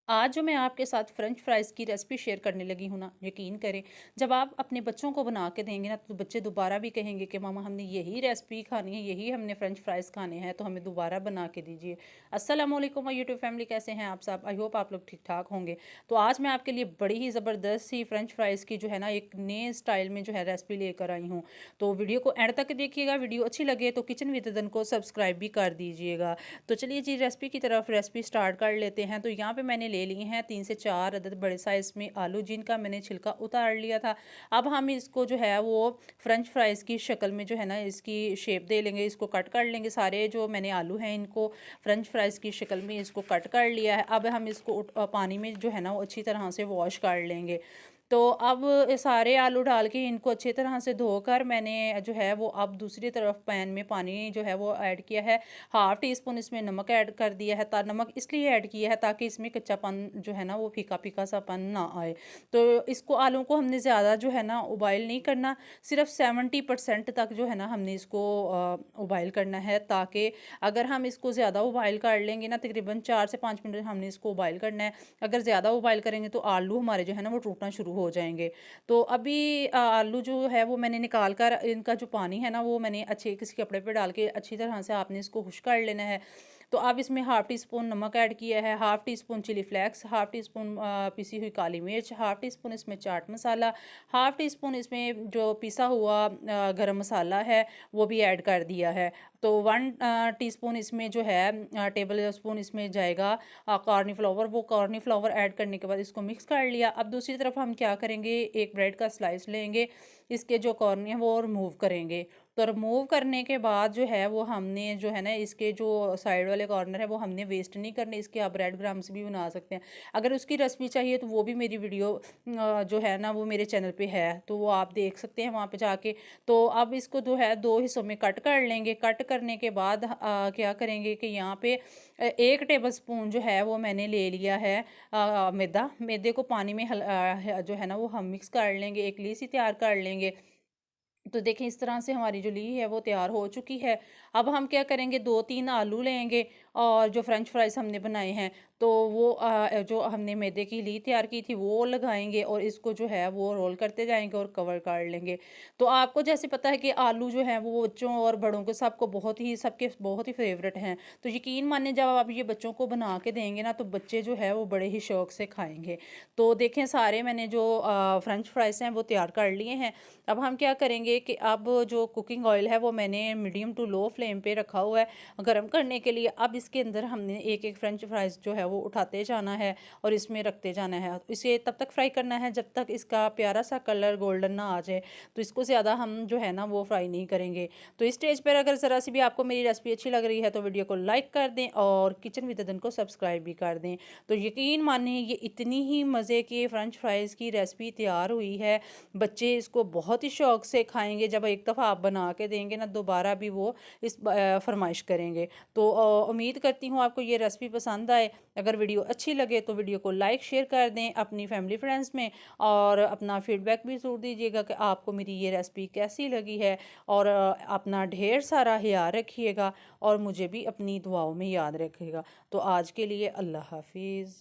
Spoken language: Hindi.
आज जो मैं आपके साथ फ्रेंच फ्राइज़ की रेसिपी शेयर करने लगी हूँ ना, यकीन करें, जब आप अपने बच्चों को बना के देंगे ना, तो बच्चे दोबारा भी कहेंगे कि मामा हमने यही रेसिपी खानी है, यही हमने फ्रेंच फ्राइज़ खाने हैं, तो हमें दोबारा बना के दीजिए। अस्सलाम वालेकुम माय यूट्यूब फैमिली, कैसे हैं आप सब? आई होप आप लोग ठीक-ठाक होंगे। तो आज मैं आपके लिए बड़ी ही ज़बरदस्त सी फ्रेंच फ्राइज़ की जो है ना, एक नए स्टाइल में जो है रेसिपी लेकर आई हूँ। तो वीडियो को एंड तक देखिएगा, वीडियो अच्छी लगे तो किचन विद दन को सब्सक्राइब भी कर दीजिएगा। तो चलिए जी रेसिपी की तरफ रेसिपी स्टार्ट कर लेते हैं। तो यहाँ पे मैंने ले लिए हैं 3 से 4 अदद बड़े साइज़ में आलू, जिनका मैंने छिलका उतार लिया था। अब हम इसको जो है वो फ्रेंच फ्राइज़ की शक्ल में जो है ना इसकी शेप दे लेंगे, इसको कट कर लेंगे। सारे जो मैंने आलू हैं इनको फ्रेंच फ्राइज़ की शक्ल में इसको कट कर लिया है। अब हम इसको पानी में जो है ना वो अच्छी तरह से वॉश कर लेंगे। तो अब सारे आलू डाल के इनको अच्छी तरह से धोकर मैंने जो है वो अब दूसरी तरफ पैन में पानी जो है वो ऐड किया है। हाफ़ टी स्पून इसमें नमक ऐड कर दिया है। नमक इसलिए ऐड किया है ताकि इसमें कच्चापन जो है ना वो फीका-फीका सापन ना आए। तो इसको आलू को हमने ज़्यादा जो है ना उबाइल नहीं करना, सिर्फ़ 70% तक जो है ना हमने इसको उबाइल करना है, ताकि अगर हम इसको ज़्यादा उबाइल कर लेंगे ना, तकरीबन 4 से 5 मिनट हमने इसको उबाइल करना है। अगर ज़्यादा उबाइल करेंगे तो आलू हमारे जो है ना वो टूटना शुरू हो जाएँगे। तो अभी आलू जो है वो मैंने निकाल कर इनका जो पानी है ना वो मैंने अच्छे किसी कपड़े पे डाल के अच्छी तरह से आपने इसको खुश कर लेना है। तो अब इसमें हाफ़ टी स्पून नमक ऐड किया है, half teaspoon chilli flakes, half teaspoon पिसी हुई काली मिर्च, हाफ़ टी स्पून इसमें chaat masala, half teaspoon इसमें जो पिसा हुआ गरम मसाला है वो भी ऐड कर दिया है। तो 1 टीस्पून इसमें जो है टेबल स्पून इसमें जाएगा कॉर्नफ्लावर। वो कॉर्नफ्लावर ऐड करने के बाद इसको मिक्स कर लिया। अब दूसरी तरफ हम क्या करेंगे, एक ब्रेड का स्लाइस लेंगे, इसके जो कॉर्न है वो रिमूव करेंगे। तो रिमूव करने के बाद जो है वो हमने जो है ना इसके जो साइड वाले कॉर्नर है वो हमने वेस्ट नहीं करने, इसके आप ब्रेड क्रम्स भी बना सकते हैं। अगर उसकी रेसिपी चाहिए तो वो भी मेरी वीडियो जो है ना वो मेरे चैनल पे है, तो वो आप देख सकते हैं वहाँ पे जाके। तो अब इसको जो है 2 हिस्सों में कट कर लेंगे। कट करने के बाद क्या करेंगे कि यहाँ पे 1 टेबल स्पून जो है वो मैंने ले लिया है मैदा। मैदे को पानी में जो है ना वो हम मिक्स कर लेंगे, एक ली सी तैयार कर लेंगे। तो देखें इस तरह से हमारी जो ली है वो तैयार हो चुकी है। अब हम क्या करेंगे, 2-3 आलू लेंगे और जो फ्रेंच फ्राइज़ हमने बनाए हैं तो वो जो हमने मैदे की ली तैयार की थी वो लगाएँगे और इसको जो है वो रोल करते जाएँगे और कवर कर लेंगे। तो आपको जैसे पता है कि आलू जो हैं वो बच्चों और बड़ों को सबको सबके बहुत ही फ़ेवरेट हैं। तो यकीन मानिए जब आप ये बच्चों को बना के देंगे ना तो बच्चे जो है वो बड़े ही शौक से खाएँगे। तो देखें सारे मैंने जो फ्रेंच फ्राइज़ हैं वो तैयार कर लिए हैं। अब हम क्या करेंगे कि अब जो कुकिंग ऑयल है वो मैंने मीडियम टू लो फ्लेम पे रखा हुआ है गरम करने के लिए। अब इसके अंदर हमने एक एक फ्रेंच फ्राइज़ जो है वो उठाते जाना है और इसमें रखते जाना है। इसे तब तक फ्राई करना है जब तक इसका प्यारा सा कलर गोल्डन ना आ जाए। तो इसको ज़्यादा हम जो है ना वो फ्राई नहीं करेंगे। तो इस स्टेज पर अगर ज़रा सी भी आपको मेरी रेसिपी अच्छी लग रही है तो वीडियो को लाइक कर दें और किचन विद दन को सब्सक्राइब भी कर दें। तो यकीन मानिए ये इतनी ही मज़े की फ्रेंच फ्राइज़ की रेसिपी तैयार हुई है। बच्चे इसको बहुत ही शौक से खाएँगे। जब एक दफ़ा आप बना के देंगे ना दोबारा भी वो इस फ़रमाइश करेंगे। तो उम्मीद करती हूँ आपको ये रेसिपी पसंद आए। अगर वीडियो अच्छी लगे तो वीडियो को लाइक शेयर कर दें अपनी फैमिली फ्रेंड्स में और अपना फीडबैक भी ज़रूर दीजिएगा कि आपको मेरी ये रेसिपी कैसी लगी है। और अपना ढेर सारा ख्याल रखिएगा और मुझे भी अपनी दुआओं में याद रखिएगा। तो आज के लिए अल्लाह हाफ़िज़।